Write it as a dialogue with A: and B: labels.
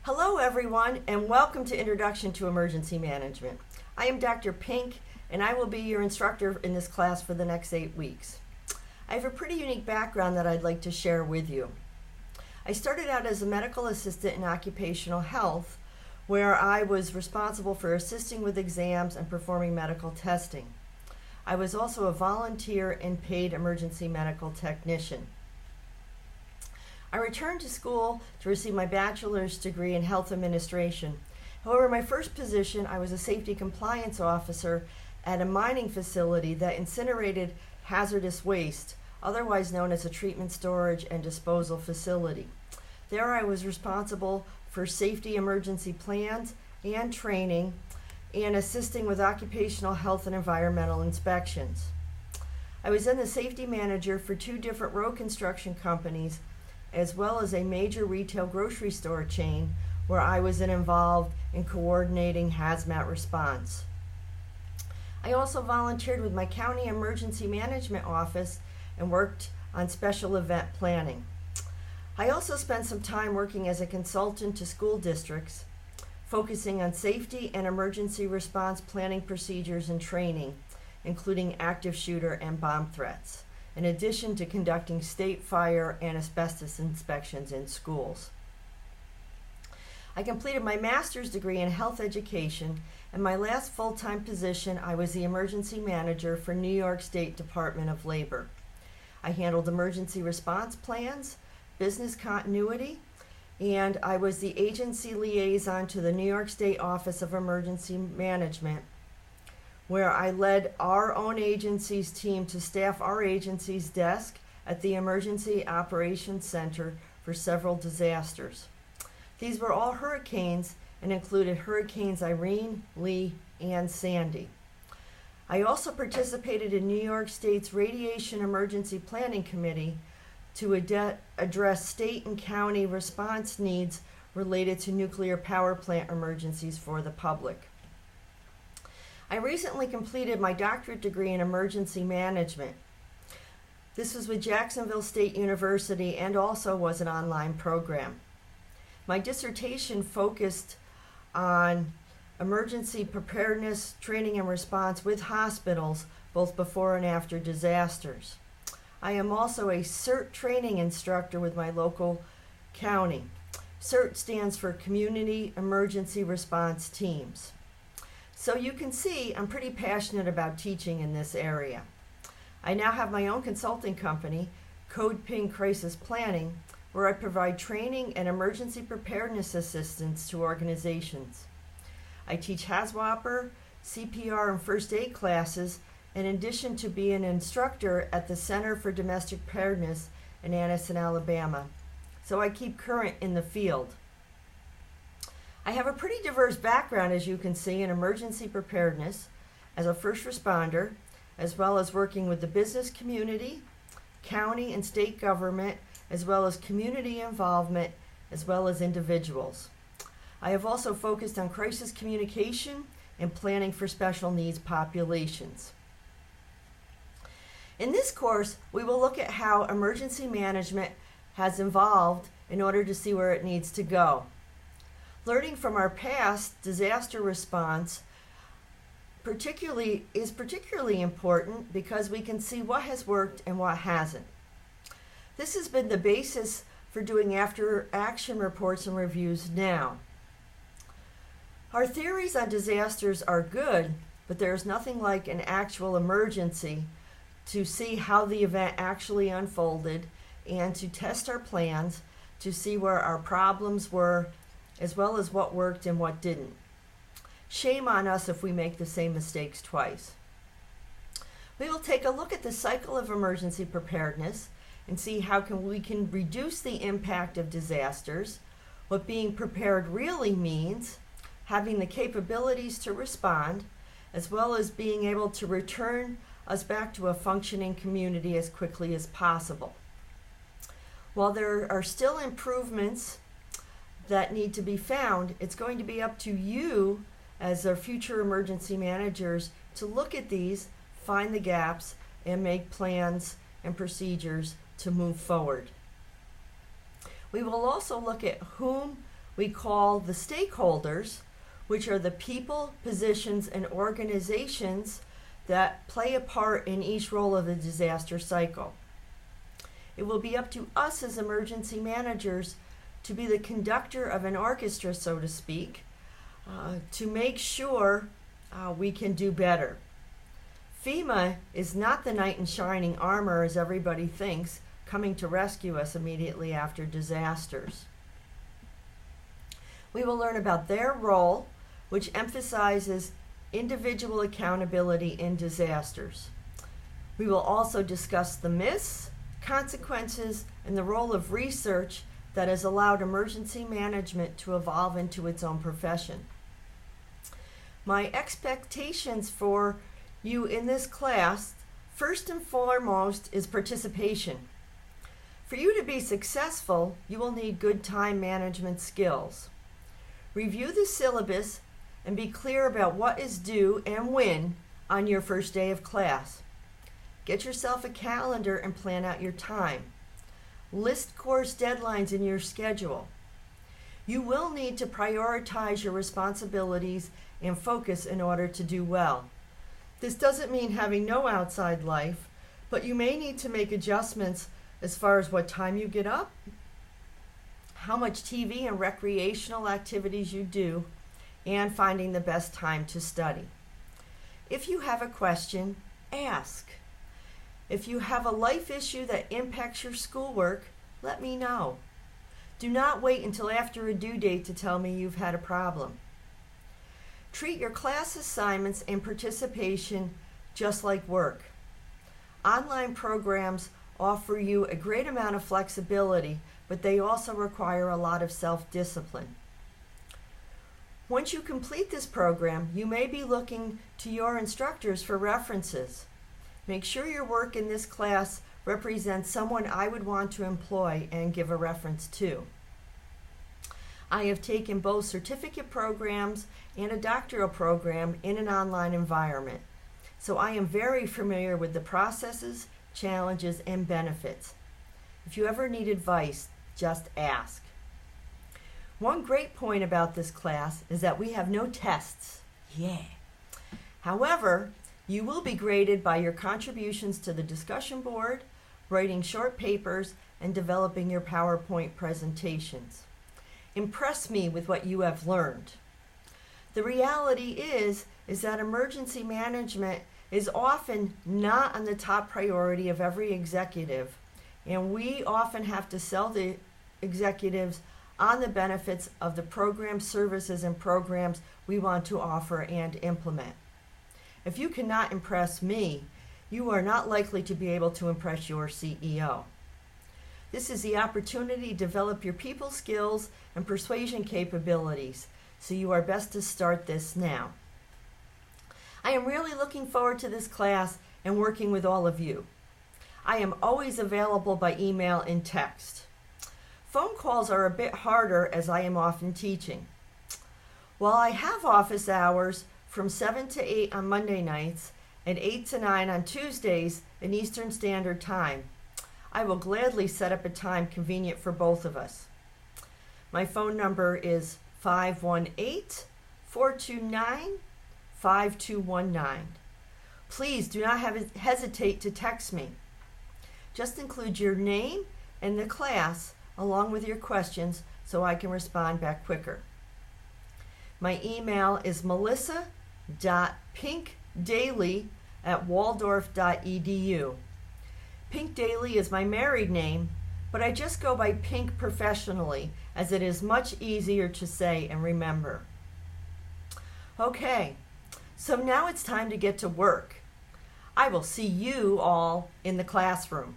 A: Hello everyone, and welcome to Introduction to Emergency Management. I am Dr. Pinke, and I will be your instructor in this class for the next 8 weeks. I have a pretty unique background that I'd like to share with you. I started out as a medical assistant in occupational health, where I was responsible for assisting with exams and performing medical testing. I was also a volunteer and paid emergency medical technician. I returned to school to receive my bachelor's degree in health administration. However, my first position, I was a safety compliance officer at a mining facility that incinerated hazardous waste, otherwise known as a treatment, storage, and disposal facility. There I was responsible for safety emergency plans and training and assisting with occupational health and environmental inspections. I was then the safety manager for 2 different road construction companies, as well as a major retail grocery store chain where I was involved in coordinating hazmat response. I also volunteered with my county emergency management office and worked on special event planning. I also spent some time working as a consultant to school districts, focusing on safety and emergency response planning procedures and training, including active shooter and bomb threats, in addition to conducting state fire and asbestos inspections in schools. I completed my master's degree in health education, and my last full-time position, I was the emergency manager for New York State Department of Labor. I handled emergency response plans, business continuity, and I was the agency liaison to the New York State Office of Emergency Management, where I led our own agency's team to staff our agency's desk at the Emergency Operations Center for several disasters. These were all hurricanes and included Hurricanes Irene, Lee, and Sandy. I also participated in New York State's Radiation Emergency Planning Committee to address state and county response needs related to nuclear power plant emergencies for the public. I recently completed my doctorate degree in emergency management. This was with Jacksonville State University and also was an online program. My dissertation focused on emergency preparedness, training, and response with hospitals, both before and after disasters. I am also a CERT training instructor with my local county. CERT stands for Community Emergency Response Teams. So you can see I'm pretty passionate about teaching in this area. I now have my own consulting company, Code Ping Crisis Planning, where I provide training and emergency preparedness assistance to organizations. I teach HAZWOPER, CPR, and first aid classes, in addition to being an instructor at the Center for Domestic Preparedness in Anniston, Alabama. So I keep current in the field. I have a pretty diverse background, as you can see, in emergency preparedness as a first responder, as well as working with the business community, county and state government, as well as community involvement, as well as individuals. I have also focused on crisis communication and planning for special needs populations. In this course, we will look at how emergency management has evolved in order to see where it needs to go. Learning from our past disaster response is particularly important because we can see what has worked and what hasn't. This has been the basis for doing after-action reports and reviews now. Our theories on disasters are good, but there is nothing like an actual emergency to see how the event actually unfolded and to test our plans to see where our problems were, as well as what worked and what didn't. Shame on us if we make the same mistakes twice. We will take a look at the cycle of emergency preparedness and see how we can reduce the impact of disasters, what being prepared really means, having the capabilities to respond, as well as being able to return us back to a functioning community as quickly as possible. While there are still improvements that need to be found, it's going to be up to you as our future emergency managers to look at these, find the gaps, and make plans and procedures to move forward. We will also look at whom we call the stakeholders, which are the people, positions, and organizations that play a part in each role of the disaster cycle. It will be up to us as emergency managers to be the conductor of an orchestra, so to speak, to make sure we can do better. FEMA is not the knight in shining armor, as everybody thinks, coming to rescue us immediately after disasters. We will learn about their role, which emphasizes individual accountability in disasters. We will also discuss the myths, consequences, and the role of research that has allowed emergency management to evolve into its own profession. My expectations for you in this class, first and foremost, is participation. For you to be successful, you will need good time management skills. Review the syllabus and be clear about what is due and when on your first day of class. Get yourself a calendar and plan out your time. List course deadlines in your schedule. You will need to prioritize your responsibilities and focus in order to do well. This doesn't mean having no outside life, but you may need to make adjustments as far as what time you get up, how much TV and recreational activities you do, and finding the best time to study. If you have a question, ask. If you have a life issue that impacts your schoolwork, let me know. Do not wait until after a due date to tell me you've had a problem. Treat your class assignments and participation just like work. Online programs offer you a great amount of flexibility, but they also require a lot of self-discipline. Once you complete this program, you may be looking to your instructors for references. Make sure your work in this class represents someone I would want to employ and give a reference to. I have taken both certificate programs and a doctoral program in an online environment, so I am very familiar with the processes, challenges, and benefits. If you ever need advice, just ask. One great point about this class is that we have no tests. Yeah. However, you will be graded by your contributions to the discussion board, writing short papers, and developing your PowerPoint presentations. Impress me with what you have learned. The reality is that emergency management is often not on the top priority of every executive, and we often have to sell the executives on the benefits of the programs, services, and programs we want to offer and implement. If you cannot impress me, you are not likely to be able to impress your CEO. This is the opportunity to develop your people skills and persuasion capabilities, so you are best to start this now. I am really looking forward to this class and working with all of you. I am always available by email and text. Phone calls are a bit harder as I am often teaching. While I have office hours from 7 to 8 on Monday nights and 8 to 9 on Tuesdays in Eastern Standard Time, I will gladly set up a time convenient for both of us. My phone number is 518-429-5219. Please do not hesitate to text me. Just include your name and the class along with your questions so I can respond back quicker. My email is melissa.pinkdaily@waldorf.edu. Pink Daily is my married name, but I just go by Pink professionally, as it is much easier to say and remember. Okay, so now it's time to get to work. I will see you all in the classroom.